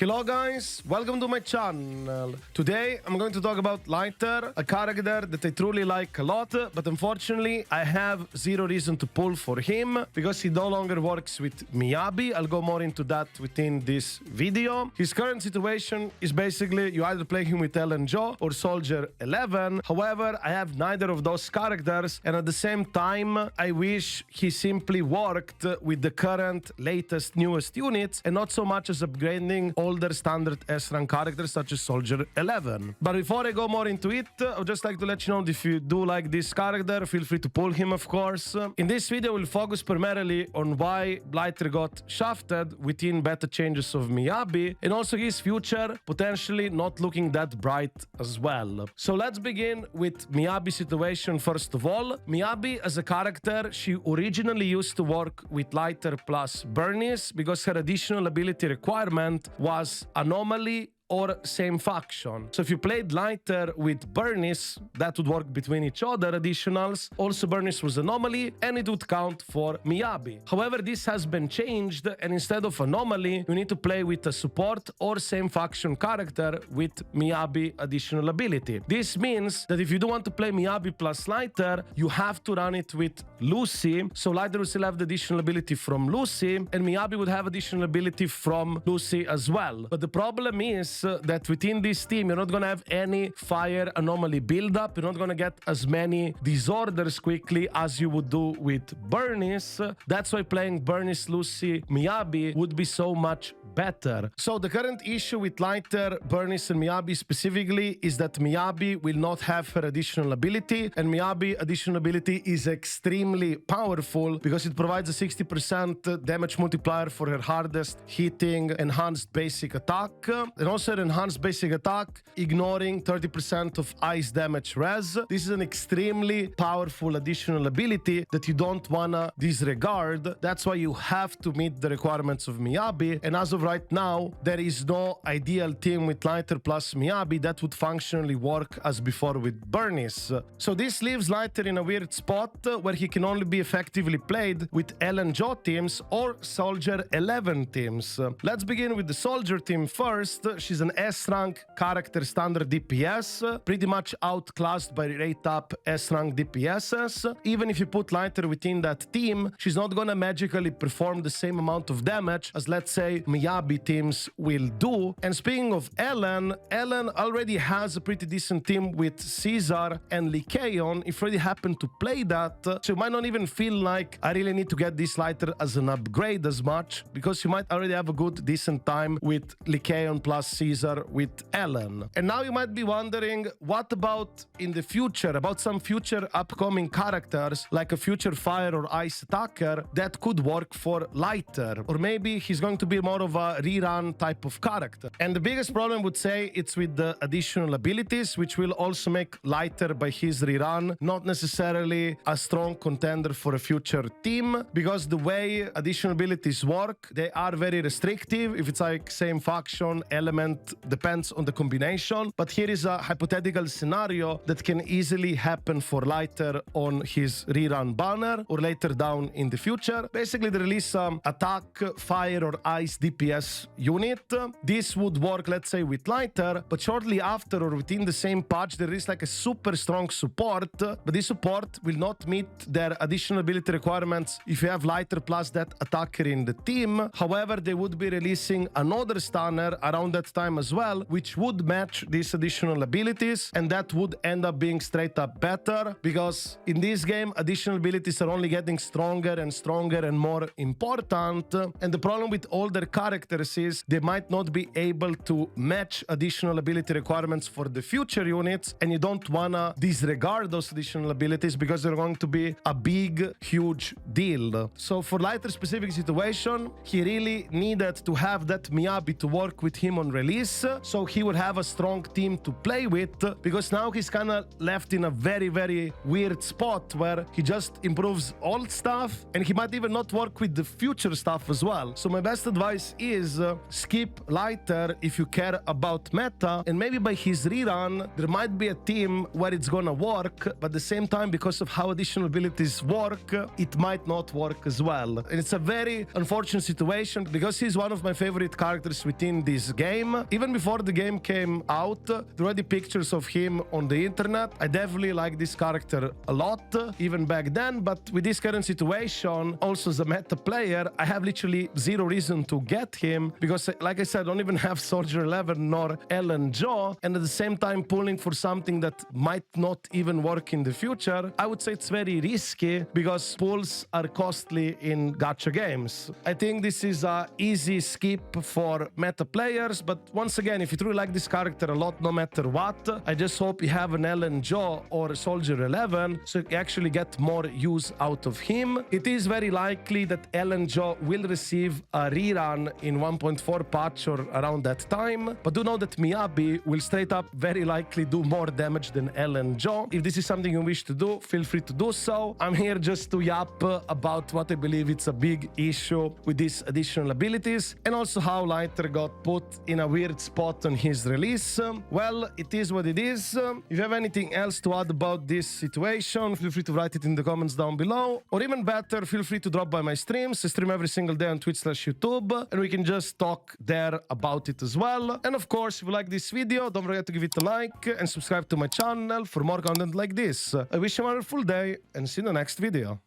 Hello guys, welcome to my channel. Today I'm going to talk about Lighter, a character that I truly like a lot, but unfortunately I have zero reason to pull for him because he no longer works with Miyabi. I'll go more into that within this video. His current situation is basically you either play him with Ellen Joe or Soldier 11. However, I have neither of those characters, and at the same time I wish he simply worked with the current, latest, newest units and not so much as upgrading older standard S-rank characters such as Soldier 11. But before I go more into it, I would just like to let you know that if you do like this character, feel free to pull him, of course. In this video, we'll focus primarily on why Blighter got shafted within beta changes of Miyabi, and also his future potentially not looking that bright as well. So let's begin with Miyabi's situation first of all. Miyabi as a character, she originally used to work with Lighter plus Bernice because her additional ability requirement was Anomaly or same faction. So if you played Lighter with Bernice, that would work between each other additionals. Also Bernice was Anomaly and it would count for Miyabi. However, this has been changed, and instead of Anomaly, you need to play with a support or same faction character with Miyabi additional ability. This means that if you do want to play Miyabi plus Lighter, you have to run it with Lucy. So Lighter will still have the additional ability from Lucy, and Miyabi would have additional ability from Lucy as well. But the problem is that within this team, you're not going to have any fire anomaly build-up. You're not going to get as many disorders quickly as you would do with Bernice. That's why playing Bernice, Lucy, Miyabi would be so much better. So the current issue with Lighter, Bernice, and Miyabi specifically is that Miyabi will not have her additional ability, and Miyabi additional ability is extremely powerful because it provides a 60% damage multiplier for her hardest hitting enhanced basic attack, and also her enhanced basic attack ignoring 30% of ice damage res. This is an extremely powerful additional ability that you don't wanna disregard. That's why you have to meet the requirements of Miyabi, and as of right now, there is no ideal team with Lighter plus Miyabi that would functionally work as before with Bernice. So this leaves Lighter in a weird spot where he can only be effectively played with Ellen Joe teams or Soldier 11 teams. Let's begin with the Soldier team first. She's an S-rank character standard DPS, pretty much outclassed by rate-up S-rank DPSs. Even if you put Lighter within that team, she's not gonna magically perform the same amount of damage as, let's say, Miyabi teams will do. And speaking of Ellen already has a pretty decent team with Caesar and Lycaon if you already happen to play that. So you might not even feel like I really need to get this Lighter as an upgrade as much, because you might already have a good decent time with Lycaon plus Caesar with Ellen. And now you might be wondering, what about in the future, about some future upcoming characters like a future fire or ice attacker that could work for Lighter, or maybe he's going to be more of a rerun type of character. And the biggest problem would say it's with the additional abilities, which will also make Lighter by his rerun not necessarily a strong contender for a future team, because the way additional abilities work, they are very restrictive. If it's like same faction, element, depends on the combination. But here is a hypothetical scenario that can easily happen for Lighter on his rerun banner or later down in the future. Basically, they release attack, fire, or ice DPS unit. This would work, let's say, with Lighter, but shortly after or within the same patch, there is like a super strong support, but this support will not meet their additional ability requirements if you have Lighter plus that attacker in the team. However, they would be releasing another stunner around that time as well, which would match these additional abilities, and that would end up being straight up better, because in this game, additional abilities are only getting stronger and stronger and more important. And the problem with older characters is they might not be able to match additional ability requirements for the future units, and you don't wanna disregard those additional abilities because they're going to be a big, huge deal. So for Lighter's specific situation, he really needed to have that Miyabi to work with him on release. release, so he would have a strong team to play with, because now he's kind of left in a very, very weird spot where he just improves old stuff and he might even not work with the future stuff as well. So my best advice is skip Lighter if you care about meta, and maybe by his rerun there might be a team where it's gonna work, but at the same time, because of how additional abilities work, it might not work as well. And it's a very unfortunate situation because he's one of my favorite characters within this game. Even before the game came out, there were already pictures of him on the internet. I definitely like this character a lot, even back then, but with this current situation, also as a meta player, I have literally zero reason to get him because, like I said, I don't even have Soldier 11 nor Ellen Joe, and at the same time pulling for something that might not even work in the future, I would say it's very risky because pulls are costly in gacha games. I think this is a easy skip for meta players, but once again, if you truly like this character a lot, no matter what, I just hope you have an Ellen Joe or Soldier 11 so you actually get more use out of him. It is very likely that Ellen Joe will receive a rerun in 1.4 patch or around that time, but do know that Miyabi will straight up very likely do more damage than Ellen Joe. If this is something you wish to do, feel free to do so. I'm here just to yap about what I believe it's a big issue with these additional abilities, and also how Lighter got put in a weird spot on his release. Well, it is what it is. If you have anything else to add about this situation, feel free to write it in the comments down below, or even better, feel free to drop by my streams. I stream every single day on Twitch/YouTube, and we can just talk there about it as well. And of course, if you like this video, don't forget to give it a like and subscribe to my channel for more content like this. I wish you a wonderful day and see you in the next video.